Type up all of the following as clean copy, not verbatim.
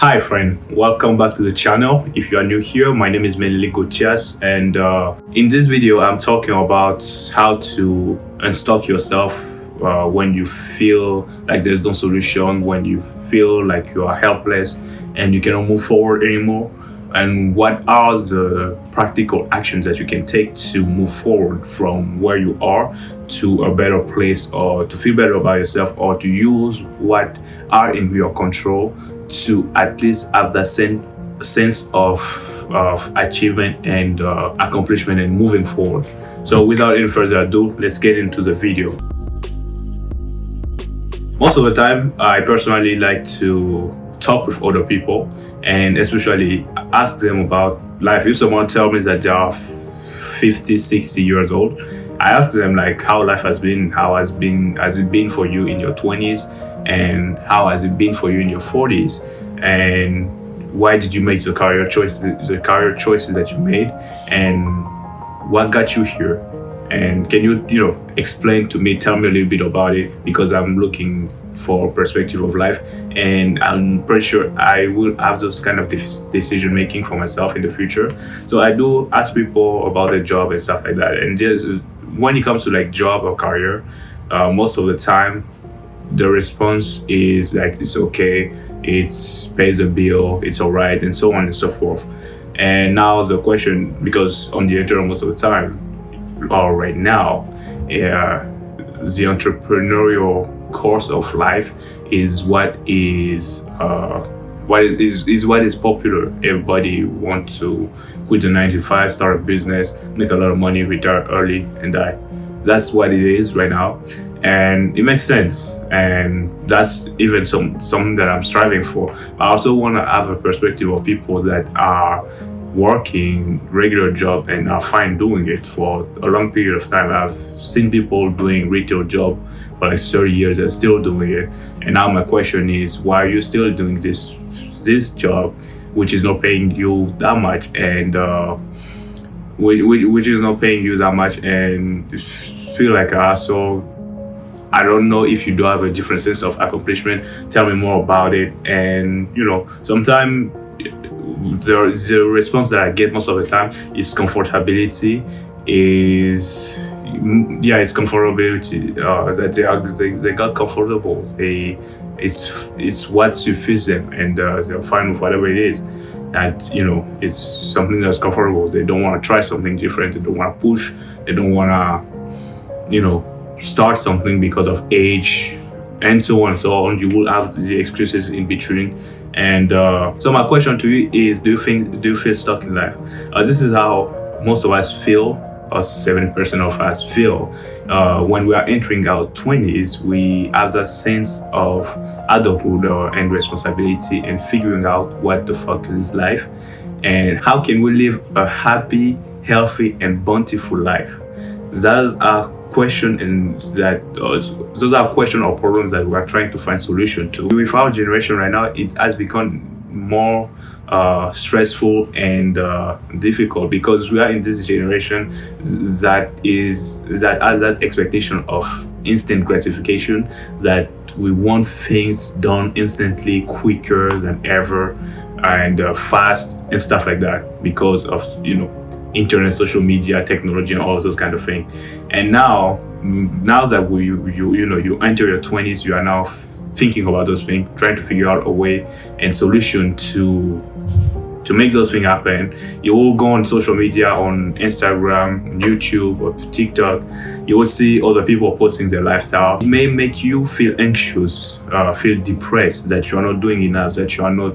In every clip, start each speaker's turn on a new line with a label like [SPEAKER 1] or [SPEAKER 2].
[SPEAKER 1] Hi friend, welcome back to the channel. If you are new here, my name is Melili Gotias, and in this video I'm talking about how to unstuck yourself when you feel like there's no solution, when you feel like you are helpless and you cannot move forward anymore, and what are the practical actions that you can take to move forward from where you are to a better place, or to feel better about yourself, or to use what are in your control to at least have that sense of achievement and accomplishment and moving forward. So without any further ado, let's get into the video. Most of the time, I personally like to talk with other people and especially ask them about life. If someone tells me that they are 50, 60 years old, I ask them like how life has been, has it been for you in your 20s, and how has it been for you in your 40s, and why did you make the career choices that you made, and what got you here, and can you explain to me, tell me a little bit about it, because I'm looking for perspective of life, and I'm pretty sure I will have those kind of decision making for myself in the future. So I do ask people about their job and stuff like that, and just when it comes to like job or career, most of the time the response is like it's okay, it's pays the bill, it's all right, and so on and so forth. And now the question, because on the internet most of the time or right now, the entrepreneurial course of life is what is popular. Everybody wants to quit the 9 to 5, start a business, make a lot of money, retire early, and die. That's what it is right now, and it makes sense, and that's even something that I'm striving for. I also want to have a perspective of people that are working regular job and are fine doing it for a long period of time. I've seen people doing retail job for like 30 years and still doing it. And now my question is, why are you still doing this job, which is not paying you that much, and which is not paying you that much, and feel like an asshole? I don't know if you do have a different sense of accomplishment. Tell me more about it. And sometimes the response that I get most of the time is comfortability. It's comfortability. That they got comfortable. It's what suffits them, and they're fine with whatever it is. That it's something that's comfortable. They don't want to try something different. They don't want to push. They don't want to start something because of age, and so on and so on. You will have the excuses in between. And so my question to you is, do you feel stuck in life? This is how most of us feel, or 70% of us feel. When we are entering our 20s, we have that sense of adulthood and responsibility, and figuring out what the fuck is life, and how can we live a happy, healthy, and bountiful life. That's our question, and those are question or problems that we are trying to find solution to. With our generation right now, it has become more stressful and difficult, because we are in this generation that has that expectation of instant gratification, that we want things done instantly, quicker than ever, and fast and stuff like that, because of internet, social media, technology, and all those kind of things. And now that you enter your 20s, you are now thinking about those things, trying to figure out a way and solution to make those things happen. You will go on social media, on Instagram, on YouTube, or TikTok. You will see other people posting their lifestyle. It may make you feel anxious, feel depressed, that you are not doing enough, that you are not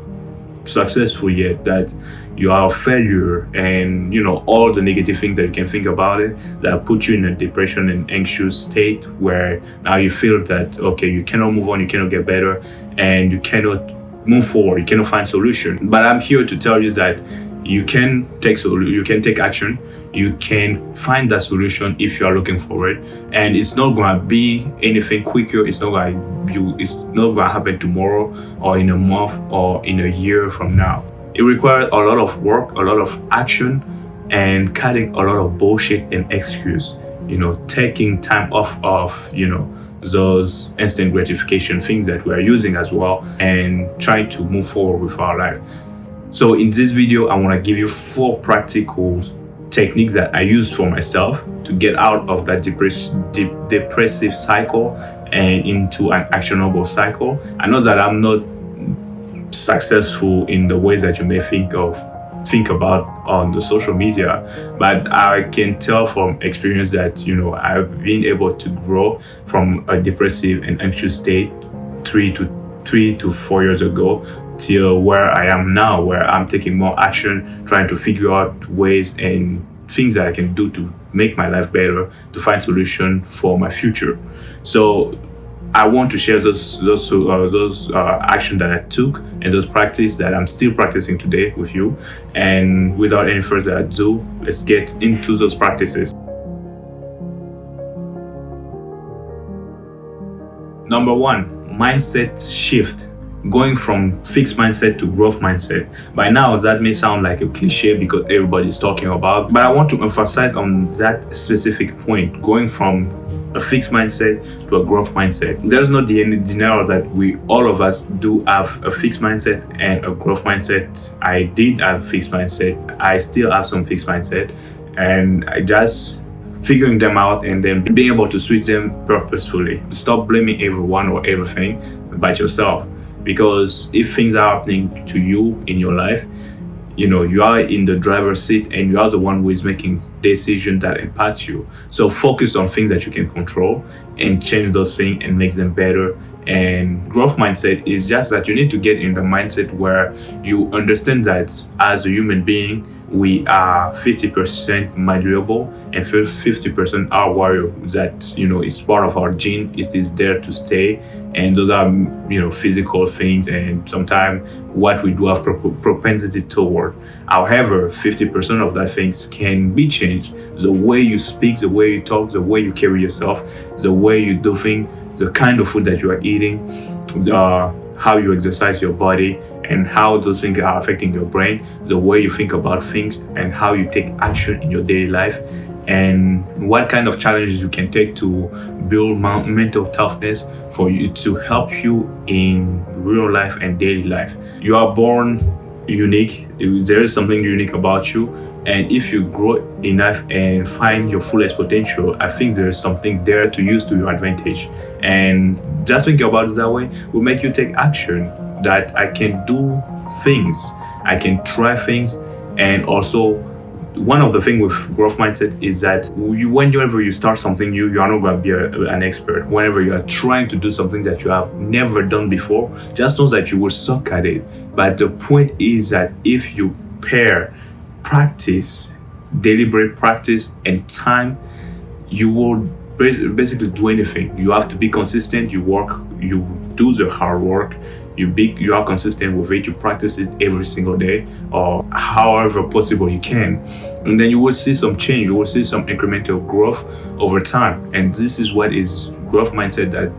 [SPEAKER 1] successful yet, that you are a failure, and all the negative things that you can think about it, that put you in a depression and anxious state, where now you feel that okay, you cannot move on, you cannot get better, and you cannot move forward, you cannot find solution. But I'm here to tell you that you can take action, you can find that solution if you are looking for it, and it's not going to be anything quicker. It's not going to happen tomorrow, or in a month, or in a year from now. It requires a lot of work, a lot of action, and cutting a lot of bullshit and excuse. Taking time off of those instant gratification things that we are using as well, and try to move forward with our life. So in this video, I want to give you 4 practical techniques that I used for myself to get out of that depressive cycle and into an actionable cycle. I know that I'm not successful in the ways that you may think about on the social media, but I can tell from experience that I've been able to grow from a depressive and anxious state 3 to 4 years ago till where I am now, where I'm taking more action, trying to figure out ways and things that I can do to make my life better, to find solution for my future. So I want to share those actions that I took and those practices that I'm still practicing today with you. And without any further ado, let's get into those practices. Number 1, mindset shift. Going from fixed mindset to growth mindset. By now, that may sound like a cliche because everybody's talking about, but I want to emphasize on that specific point, going from a fixed mindset to a growth mindset. There's no denial that all of us do have a fixed mindset and a growth mindset. I did have a fixed mindset. I still have some fixed mindset, and I just figuring them out and then being able to switch them purposefully. Stop blaming everyone or everything but yourself. Because if things are happening to you in your life, you are in the driver's seat and you are the one who is making decisions that impact you. So focus on things that you can control and change those things and make them better. And growth mindset is just that you need to get in the mindset where you understand that as a human being, we are 50% malleable and 50% are warrior. That it's part of our gene. It is there to stay, and those are physical things, and sometimes what we do have propensity toward. However, 50% of that things can be changed. The way you speak, the way you talk, the way you carry yourself, the way you do things, the kind of food that you are eating, how you exercise your body, and how those things are affecting your brain, the way you think about things, and how you take action in your daily life, and what kind of challenges you can take to build mental toughness for you to help you in real life and daily life. You are born unique. There is something unique about you, and if you grow enough and find your fullest potential, I think there is something there to use to your advantage. And just thinking about it that way will make you take action, that I can do things, I can try things. And also, one of the things with growth mindset is that whenever you start something new, you are not going to be an expert. Whenever you are trying to do something that you have never done before, just know that you will suck at it. But the point is that if you pair practice, deliberate practice, and time, you will basically do anything. You have to be consistent. You do the hard work. You are consistent with it. You practice it every single day, or however possible you can, and then you will see some change. You will see some incremental growth over time. And this is what is growth mindset, that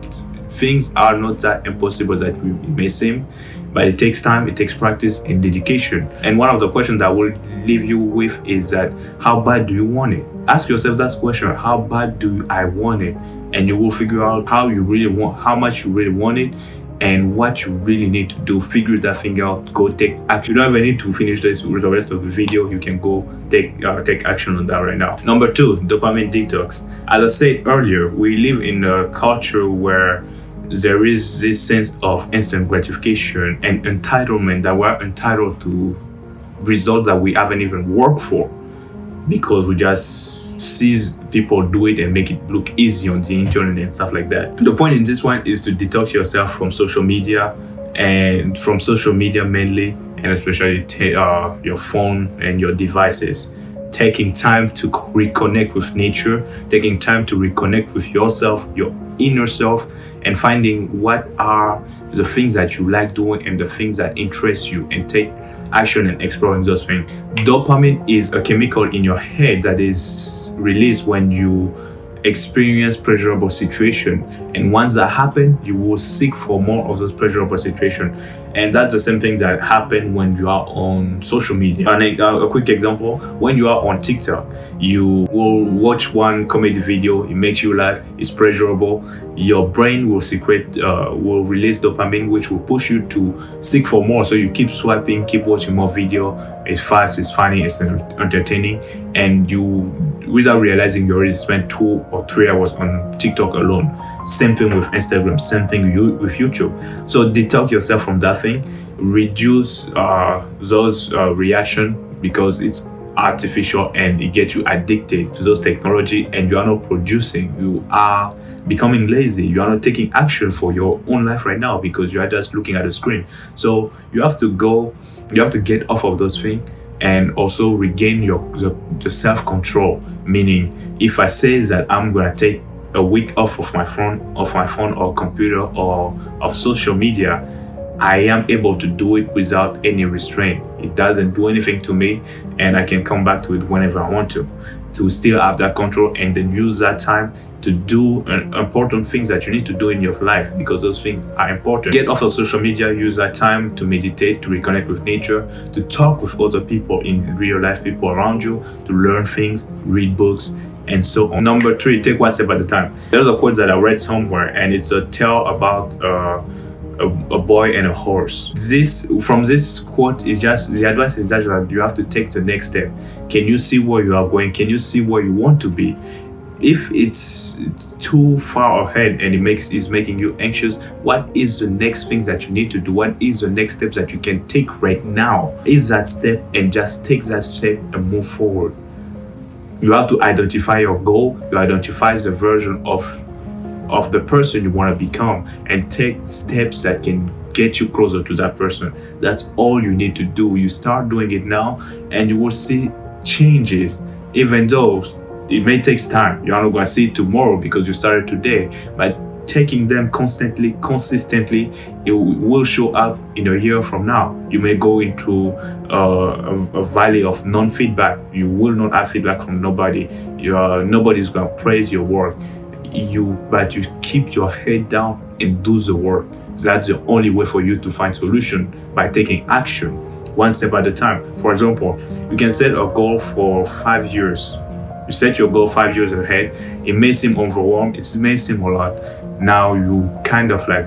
[SPEAKER 1] things are not that impossible that it may seem, but it takes time, it takes practice and dedication. And one of the questions that I will leave you with is that, how bad do you want it? Ask yourself that question: how bad do I want it? And you will figure out how much you really want it, and what you really need to do. Figure that thing out. Go take action. You don't even need to finish this with the rest of the video. You can go take action on that right now. Number 2, dopamine detox. As I said earlier, we live in a culture where there is this sense of instant gratification and entitlement, that we're entitled to results that we haven't even worked for, because we just see people do it and make it look easy on the internet and stuff like that. The point in this one is to detox yourself from social media, and from social media mainly, and especially your phone and your devices. Taking time to reconnect with nature, taking time to reconnect with yourself, your inner self, and finding what are the things that you like doing and the things that interest you, and take action and exploring those things. Dopamine is a chemical in your head that is released when you experience pleasurable situation, and once that happen, you will seek for more of those pleasurable situation. And that's the same thing that happen when you are on social media. And a quick example: when you are on TikTok, you will watch one comedy video, it makes you laugh, it's pleasurable, your brain will release dopamine, which will push you to seek for more, so you keep swiping, keep watching more video. It's fast, it's funny, it's entertaining, and you, without realizing, you already spent 2 or 3 hours on TikTok alone. Same thing with Instagram, same thing with YouTube. So detox yourself from that thing, reduce those reaction, because it's artificial and it gets you addicted to those technology, and you are not producing, you are becoming lazy, you are not taking action for your own life right now because you are just looking at the screen. So you have to get off of those things and also regain the self-control. Meaning, if I say that I'm gonna take a week off of my phone or computer or of social media, I am able to do it without any restraint. It doesn't do anything to me, and I can come back to it whenever I want to still have that control, and then use that time to do important things that you need to do in your life, because those things are important. Get off of social media, use that time to meditate, to reconnect with nature, to talk with other people in real life, people around you, to learn things, read books, and so on. Number 3, take one step at a time. There's a quote that I read somewhere, and it's a tale about a boy and a horse. From this quote is just the advice is that you have to take the next step. Can you see where you are going? Can you see where you want to be? If it's too far ahead and is making you anxious, what is the next things that you need to do? What is the next steps that you can take right now? Is that step, and just take that step and move forward. You have to identify your goal. You identify the version of the person you want to become, and take steps that can get you closer to that person. That's all you need to do. You start doing it now, and you will see changes, even though it may take time. You're not going to see it tomorrow because you started today, but taking them consistently, it will show up in a year from now. You may go into a valley of non-feedback. You will not have feedback from nobody. Nobody's going to praise your work. But you keep your head down and do the work. That's the only way for you to find solution, by taking action one step at a time. For example, you can set a goal for 5 years. You set your goal 5 years ahead. It may seem overwhelmed, it may seem a lot. Now you kind of like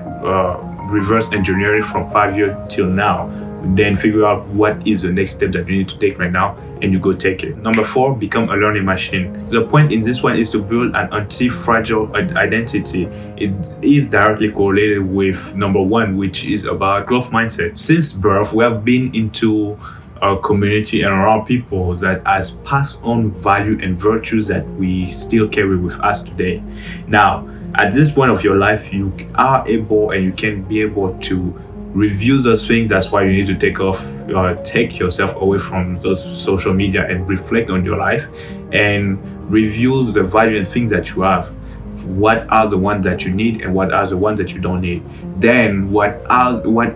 [SPEAKER 1] reverse engineering from 5 years till now, then figure out what is the next step that you need to take right now, and you go take it. Number 4, become a learning machine. The point in this one is to build an anti-fragile identity. It is directly correlated with number 1, which is about growth mindset. Since birth, we have been into a community and around people that has passed on value and virtues that we still carry with us today. Now, at this point of your life, you are able and you can be able to review those things. That's why you need to take yourself away from those social media and reflect on your life and review the value and things that you have. What are the ones that you need and what are the ones that you don't need? Then what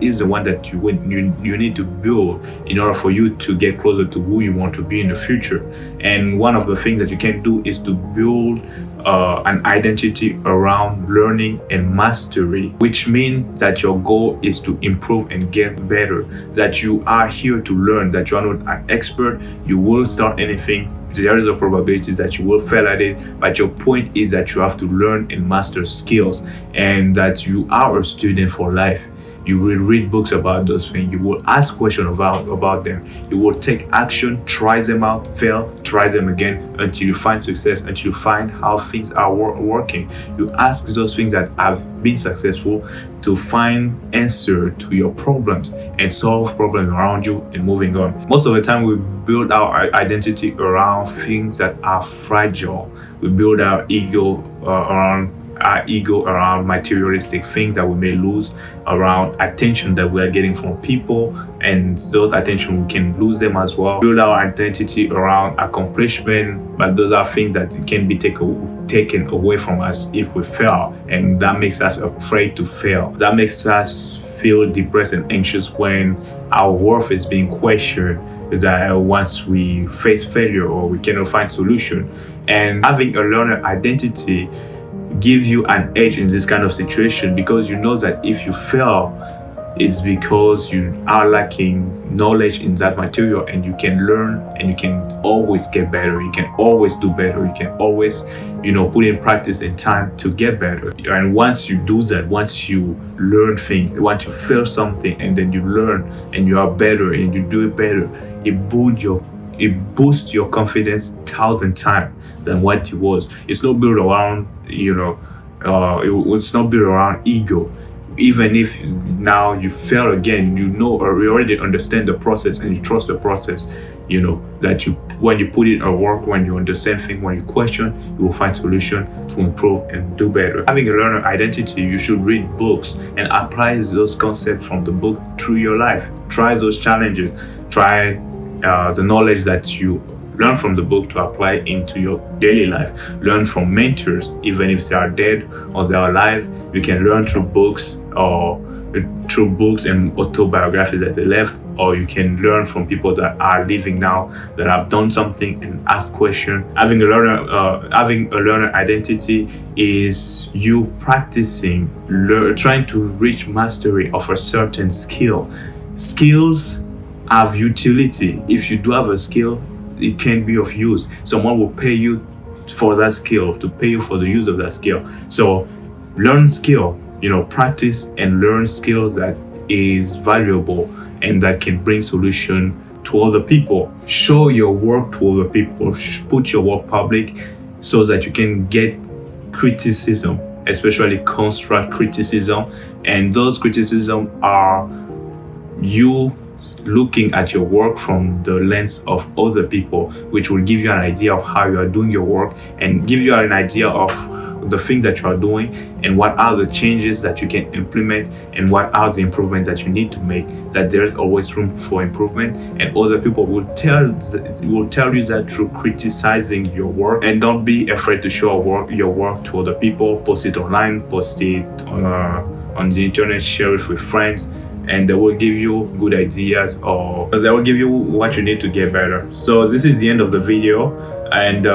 [SPEAKER 1] is the one that you need to build in order for you to get closer to who you want to be in the future? And one of the things that you can do is to build an identity around learning and mastery, which means that your goal is to improve and get better, that you are here to learn, that you are not an expert. You will start anything. There is a probability that you will fail at it, but your point is that you have to learn and master skills, and that you are a student for life. You will read books about those things. You will ask questions about them. You will take action, try them out, fail, try them again until you find success, until you find how things are working. You ask those things that have been successful to find answer to your problems and solve problems around you and moving on. Most of the time, we build our identity around things that are fragile. We build our ego around our ego around materialistic things that we may lose, around attention that we are getting from people, and those attention we can lose them as well. Build our identity around accomplishment, but those are things that can be taken away from us if we fail, and that makes us afraid to fail. That makes us feel depressed and anxious when our worth is being questioned, is that once we face failure or we cannot find solution. And having a learner identity give you an edge in this kind of situation, because you know that if you fail, it's because you are lacking knowledge in that material, and you can learn and you can always get better. You can always do better. You can always, put in practice and time to get better. And once you do that, once you learn things, once you feel something and then you learn and you are better and you do it better, it boosts your confidence 1,000 times than what it was. It's not built around, it's not built around ego. Even if now you fail again, you already understand the process and you trust the process, that when you put in a work, when you understand things, when you question, you will find solution to improve and do better. Having a learner identity, you should read books and apply those concepts from the book through your life. Try those challenges. Try the knowledge that you learn from the book to apply into your daily life. Learn from mentors, even if they are dead or they are alive. You can learn through books and autobiographies that they left, or you can learn from people that are living now, that have done something, and ask questions. Having a learner identity is you practicing, trying to reach mastery of a certain skill. Skills have utility. If you do have a skill, it can be of use. Someone will pay you for that skill, to pay you for the use of that skill. So learn skill, practice and learn skills that is valuable and that can bring solution to other people. Show your work to other people. Put your work public so that you can get criticism, especially constructive criticism. And those criticism are you looking at your work from the lens of other people, which will give you an idea of how you are doing your work and give you an idea of the things that you are doing and what are the changes that you can implement and what are the improvements that you need to make. That there's always room for improvement, and other people will tell you that through criticizing your work. And don't be afraid to show your work to other people. Post it online, post it on the internet, share it with friends, and they will give you good ideas, or they will give you what you need to get better. So this is the end of the video, and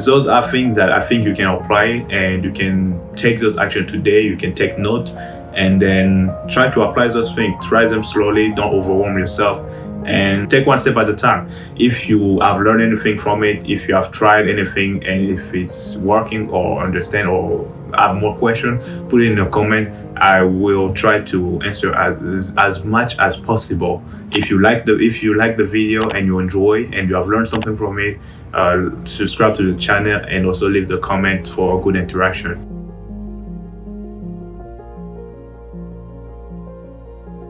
[SPEAKER 1] those are things that I think you can apply, and you can take those actions today. You can take note and then try to apply those things. Try them slowly, don't overwhelm yourself, and take one step at a time. If you have learned anything from it, if you have tried anything, and if it's working or understand or have more questions, put it in a comment. I will try to answer as much as possible. If you like the video and you enjoy and you have learned something from it, subscribe to the channel and also leave the comment for a good interaction.